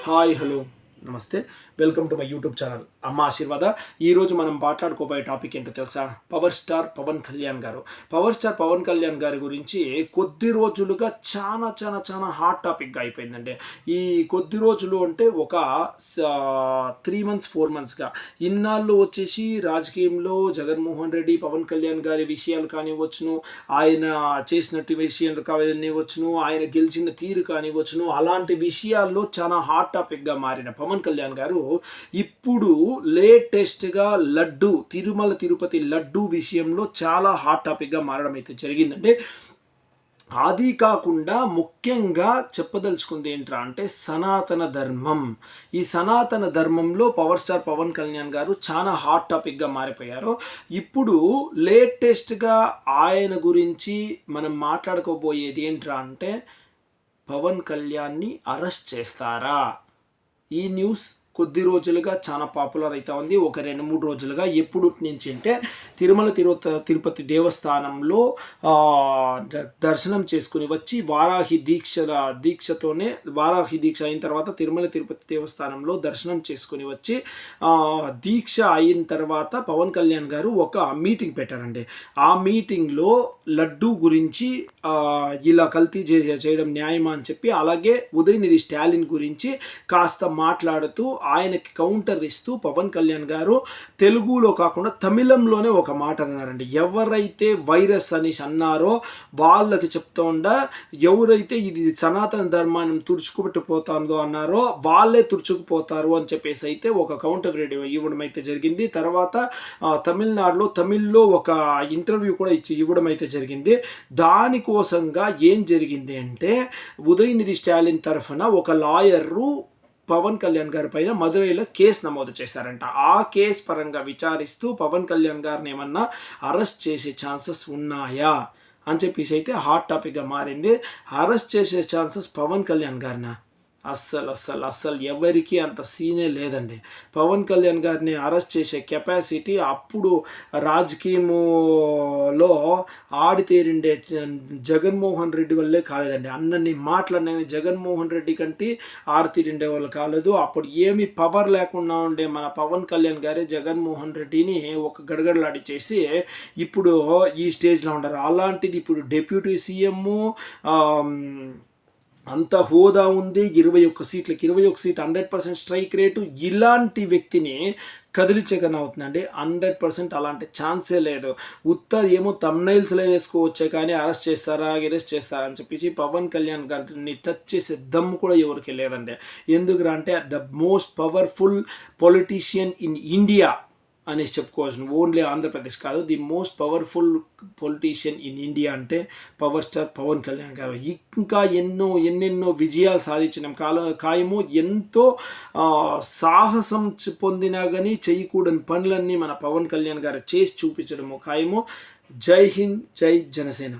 Hi hello నమస్తే welcome to my YouTube channel అమ్మ ఆశీర్వాద. ఈరోజు మనం మాట్లాడుకోబోయే టాపిక్ ఏంటో తెలుసా? పవర్ స్టార్ పవన్ కళ్యాణ్ గారు. పవర్ స్టార్ పవన్ కళ్యాణ్ గారి గురించి కొద్ది రోజులుగా చాలా హాట్ టాపిక్గా అయిపోయిందండి. ఈ కొద్ది రోజులు అంటే ఒక 3 months 4 monthsగా ఇన్నాళ్ళు వచ్చేసి రాజకీయంలో జగన్మోహన్ రెడ్డి పవన్ కళ్యాణ్ గారి విషయాలు కానివ్వచ్చును, ఆయన చేసినట్టు విషయాలు కానివ్వచ్చును, ఆయన గెలిచిన తీరు కానివ్వచ్చును, అలాంటి విషయాల్లో చాలా హాట్ టాపిక్గా మారిన పవన్ కళ్యాణ్ గారు ఇప్పుడు లేటెస్ట్గా లడ్డు తిరుమల తిరుపతి లడ్డు విషయంలో చాలా హాట్ టాపిక్గా మారడం అయితే జరిగిందండి. అది కాకుండా ముఖ్యంగా చెప్పదలుచుకుంది ఏంట్రా అంటే సనాతన ధర్మం. ఈ సనాతన ధర్మంలో పవర్ స్టార్ పవన్ కళ్యాణ్ గారు చాలా హాట్ టాపిక్గా మారిపోయారు. ఇప్పుడు లేటెస్ట్గా ఆయన గురించి మనం మాట్లాడుకోబోయేది ఏంట్రా అంటే పవన్ కళ్యాణ్ని అరెస్ట్ చేస్తారా? ఈ న్యూస్ కొద్ది రోజులుగా చాలా పాపులర్ అవుతా ఉంది. ఒక 2-3 రోజులుగా. ఎప్పుడు నుంచి అంటే తిరుమల తిరుపతి దేవస్థానంలో దర్శనం చేసుకుని వచ్చి వారాహి దీక్ష అయిన తర్వాత తిరుమల తిరుపతి దేవస్థానంలో దర్శనం చేసుకుని వచ్చి దీక్ష అయిన తర్వాత పవన్ కళ్యాణ్ గారు ఒక మీటింగ్ పెట్టారండి. ఆ మీటింగ్లో లడ్డు గురించి ఇలా కల్తీ చేయడం న్యాయమా అని చెప్పి, అలాగే ఉదయనిధి స్టాలిన్ గురించి కాస్త మాట్లాడుతూ ఆయనకి కౌంటర్ ఇస్తూ పవన్ కళ్యాణ్ గారు తెలుగులో కాకుండా తమిళంలోనే ఒక మాట అన్నారండి. ఎవరైతే వైరస్ అని అన్నారో వాళ్ళకి చెప్తా ఉండ, ఎవరైతే ఇది సనాతన ధర్మాన్ని తుడుచుకుపెట్టిపోతుందో అన్నారో వాళ్ళే తుడుచుకుపోతారు అని చెప్పేసి అయితే ఒక కౌంటర్ ఇవ్వడం అయితే జరిగింది. తర్వాత తమిళనాడులో తమిళ్లో ఒక ఇంటర్వ్యూ కూడా ఇవ్వడం అయితే జరిగింది. దానికోసంగా ఏం జరిగింది అంటే ఉదయనిధి స్టాలిన్ తరఫున ఒక లాయరు పవన్ కళ్యాణ్ గారి పైన మదురైలో కేసు నమోదు చేశారంట. ఆ కేసు పరంగా విచారిస్తూ పవన్ కళ్యాణ్ గారిని ఏమన్నా అరెస్ట్ చేసే ఛాన్సెస్ ఉన్నాయా అని చెప్పేసి అయితే హాట్ టాపిక్గా మారింది. అరెస్ట్ చేసే ఛాన్సెస్ పవన్ కళ్యాణ్ గారినా? అస్సలు ఎవరికి అంత సీనే లేదండి. పవన్ కళ్యాణ్ గారిని అరెస్ట్ చేసే కెపాసిటీ అప్పుడు రాజకీయంలో ఆడితేరిండే జగన్మోహన్ రెడ్డి వల్లే కాలేదండి. అన్నన్ని మాట్లాడిన జగన్మోహన్ రెడ్డి కంటే ఆడితేరిండే వాళ్ళు కాలేదు. అప్పుడు ఏమి పవర్ లేకుండా ఉండే మన పవన్ కళ్యాణ్ గారే జగన్మోహన్ రెడ్డిని ఒక గడగడలాడి చేసి ఇప్పుడు ఈ స్టేజ్లో ఉంటారు. అలాంటిది ఇప్పుడు డిప్యూటీ సీఎం అంత హోదా ఉంది, 21 సీట్లకి 21 సీట్ 100% స్ట్రైక్ రేటు. ఇలాంటి వ్యక్తిని కదిలించకనే అవుతుందండి. 100% అలాంటి ఛాన్సే లేదు. ఏమో తమ్నైల్స్లో వేసుకోవచ్చే కానీ అరెస్ట్ చేస్తారా అని చెప్పేసి పవన్ కళ్యాణ్ గారిని టచ్ చేసే దమ్ము కూడా ఎవరికి లేదండి. ఎందుకు అంటే the most powerful politician in India అనేసి చెప్పుకోవచ్చు. ఓన్లీ ఆంధ్రప్రదేశ్ కాదు, the most powerful politician in India అంటే పవర్ స్టార్ పవన్ కళ్యాణ్ గారు. ఇంకా ఎన్నెన్నో విజయాలు సాధించడం ఖాయము. ఎంతో సాహసం పొందినా కానీ చేయకూడని పనులన్నీ మన పవన్ కళ్యాణ్ గారు చేసి చూపించడము ఖాయము. జై హింద్, జై జనసేన.